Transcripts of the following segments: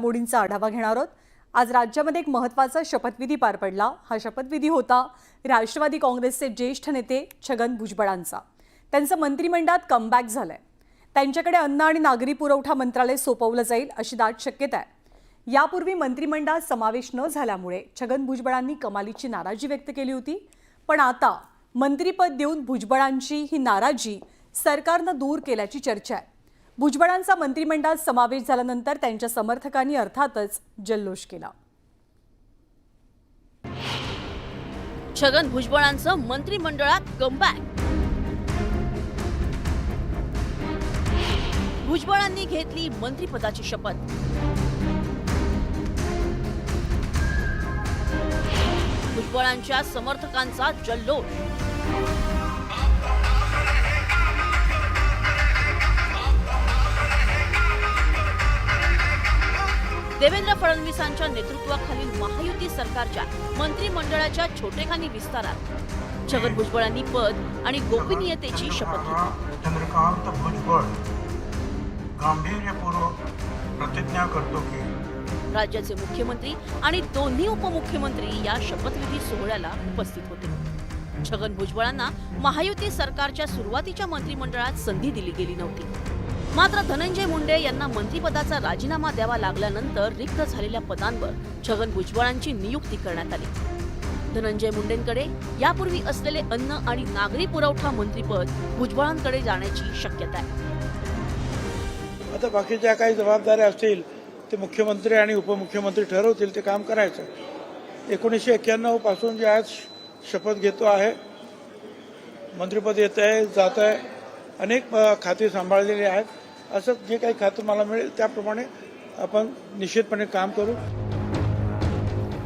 घडामोडींचा आढावा घेणार आहोत। आज राज्यामध्ये एक महत्त्वाचा शपथविधी पार पडला। हा शपथविधी होता राष्ट्रवादी काँग्रेसचे ज्येष्ठ नेते छगन भुजबळांचा। त्यांचं मंत्रिमंडळात कमबॅक झालंय। त्यांच्याकडे अन्न आणि नागरी पुरवठा मंत्रालय सोपवलं जाईल अशी दाट शक्यता आहे। यापूर्वी मंत्रिमंडळात समावेश न झाल्यामुळे छगन भुजबळांनी कमालीची नाराजी व्यक्त केली होती, पण आता मंत्रिपद देऊन भुजबळांची ही नाराजी सरकारनं दूर केल्याची चर्चा आहे। भुजबळांचा मंत्रिमंडळात समावेश झाल्यानंतर त्यांच्या समर्थकांनी अर्थातच जल्लोष केला। छगन भुजबळांचं मंत्रिमंडळात कमबॅक। भुजबळांनी घेतली मंत्रिपदाची शपथ। भुजबळांच्या समर्थकांचा जल्लोष। देवेंद्र फडणवीसांच्या नेतृत्वाखालील महायुती सरकारच्या मंत्रिमंडळाच्या छोटेखानी विस्तारात छगन भुजबळांनी पद आणि गोपनीयतेची शपथ घेतली। चंद्रकांत भुजबळ गांभीर्यपूर्वक प्रतिज्ञा करतो की राज्याचे मुख्यमंत्री आणि दोन्ही उपमुख्यमंत्री या शपथविधी सोहळ्याला उपस्थित होते। छगन भुजबळांना महायुती सरकारच्या सुरुवातीच्या मंत्रिमंडळात संधी दिली गेली नव्हती। मात्र धनंजय मुंडे यांना मंत्रिपदाचा राजीनामा द्यावा लागल्यानंतर रिक्त झालेल्या पदांवर छगन भुजबळांची नियुक्ती करण्यात आली। धनंजय मुंडेंकडे यापूर्वी असलेले अन्न आणि नागरी पुरवठा मंत्रिपद भुजबळांकडे जाण्याची शक्यता आहे। आता बाकीच्या काही जबाबदाऱ्या असतील ते मुख्यमंत्री आणि उपमुख्यमंत्री ठरवतील, ते काम करायचं। 1991 पासून जे आज शपथ घेतो आहे, मंत्रिपद येत आहे जात आहे, अनेक खाती सांभाळलेली आहेत। असं जे काही खातं मला मिळेल त्याप्रमाणे आपण निश्चितपणे काम करू।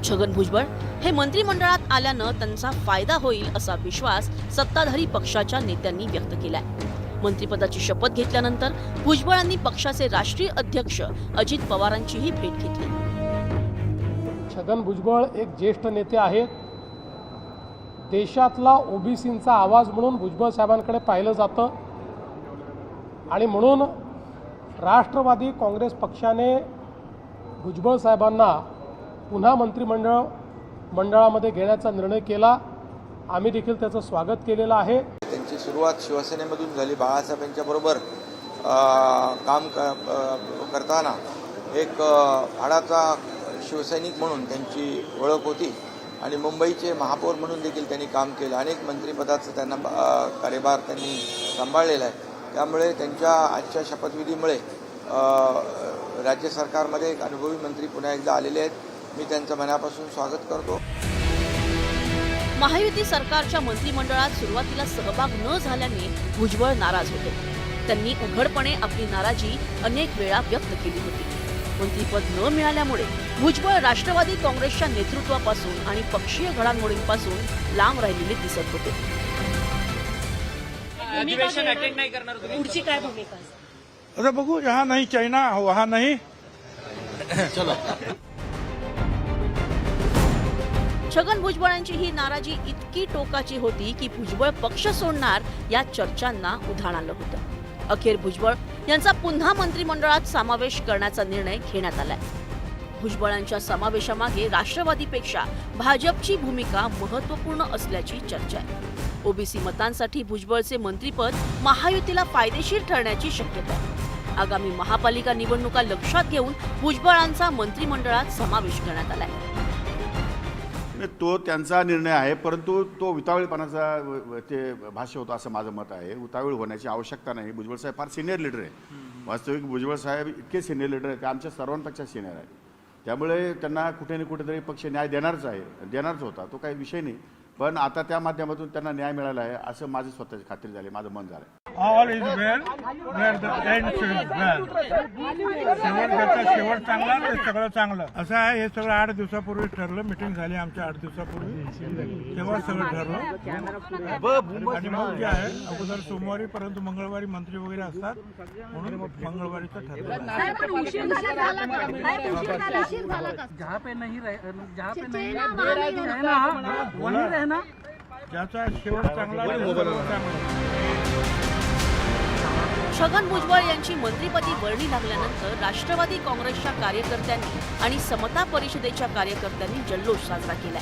छगन भुजबळ हे मंत्रिमंडळात आल्यानं त्यांचा फायदा होईल असा विश्वास सत्ताधारी पक्षाच्या नेत्यांनी व्यक्त केलाय। मंत्रिपदाची शपथ घेतल्यानंतर भुजबळांनी पक्षाचे राष्ट्रीय अध्यक्ष अजित पवारांचीही भेट घेतली। छगन भुजबळ एक ज्येष्ठ नेते आहेत। देशातला ओबीसींचा आवाज म्हणून भुजबळ साहेबांकडे पाहिलं जातं आणि म्हणून राष्ट्रवादी काँग्रेस पक्षाने भुजबळ साहेबांना पुन्हा मंत्रिमंडळामध्ये घेण्याचा निर्णय केला। आम्ही देखील त्याचं स्वागत केलेलं आहे। त्यांची सुरुवात शिवसेनेमधून झाली। बाळासाहेब यांच्याबरोबर काम करताना एक हाडाचा शिवसैनिक म्हणून त्यांची ओळख होती आणि मुंबईचे महापौर म्हणून देखील त्यांनी काम केलं। अनेक मंत्रिपदाचा त्यांना कार्यभार त्यांनी सांभाळलेला आहे। त्यामुळे त्यांच्या आजच्या शपथविधीमुळे राज्य सरकारमध्ये एक अनुभवी मंत्री पुन्हा एकदा आलेले आहेत। मी त्यांचं मनापासून स्वागत करतो। महायुती सरकारच्या मंत्रिमंडळात सुरुवातीला सहभाग न झाल्याने भुजबळ नाराज होते। त्यांनी उघडपणे आपली नाराजी अनेक वेळा व्यक्त केली होती। मंत्रिपद न मिळाल्यामुळे भुजबळ राष्ट्रवादी काँग्रेसच्या नेतृत्वापासून आणि पक्षीय घडामोडींपासून लांब राहिलेले दिसत होते। अधिवेशन अटेंड नाही करणार तुम्ही? पुढची काय भूमिका? आता बघू, जहां नाही चाइना वहां नाही। चलो। छगन भुजबळांची ही नाराजी इतकी टोकाची होती की भुजबळ पक्ष सोडणार या चर्चांना उधाण आलं होतं। अखेर भुजबळ यांचा पुन्हा मंत्रिमंडळात समावेश करण्याचा निर्णय घेण्यात आलाय। भुजबळांच्या समावेशामागे राष्ट्रवादीपेक्षा भाजपची भूमिका महत्त्वपूर्ण असल्याची चर्चा आहे। ओबीसी मतांसाठी भुजबळचे मंत्रिपद महायुतीला फायदेशीर ठरण्याची शक्यता आहे। आगामी महापालिका निवडणुका लक्षात घेऊन भुजबळांचा मंत्रिमंडळात समावेश करण्यात आलाय। तो त्यांचा निर्णय आहे, परंतु तो उतावीळपणाचा ते भाष्य होतं असं माझं मत आहे। उतावीळ होण्याची आवश्यकता नाही। भुजबळ साहेब फार सिनियर लीडर आहे। वास्तविक भुजबळ साहेब इतके सिनियर लीडर आहेत, ते आमच्या सर्वांपेक्षा सिनियर आहे। त्यामुळे त्यांना कुठे ना कुठेतरी पक्ष न्याय देणारच होता, तो काही विषय नाही। पण आता त्या माध्यमातून त्यांना न्याय मिळाला आहे असं माझी स्वतःची खात्री झाली, माझं मन झालं। All is well where the end should well. शेवट चांगला तर सगळं चांगलं असं आहे। हे सगळं 8 दिवसापूर्वी ठरलं, मिटिंग झाली आमच्या 8 दिवसापूर्वी, तेव्हा सगळं ठरलं। आणि मग जे आहे अगोदर सोमवारी परंतु मंगळवारी मंत्री वगैरे असतात म्हणून मंगळवारीचं ठरलं। ज्याचा शेवट चांगला छगन भुजबळ यांची मंत्रिपदी वर्णी लागल्यानंतर राष्ट्रवादी काँग्रेसच्या कार्यकर्त्यांनी आणि समता परिषदेच्या कार्यकर्त्यांनी जल्लोष साजरा केलाय।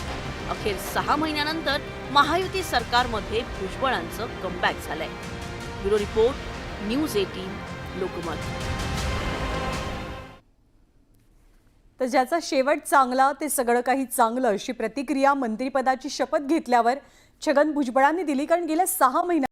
अखेर 6 महिन्यानंतर महायुती सरकारमध्ये भुजबळांचं कमबॅक झालंय। Bureau report, news 18, Lokmat. तर ज्याचा शेवट चांगला ते सगळं काही चांगलं अशी प्रतिक्रिया मंत्रिपदाची शपथ घेतल्यावर छगन भुजबळांनी दिली, कारण गेल्या 6 महिन्यात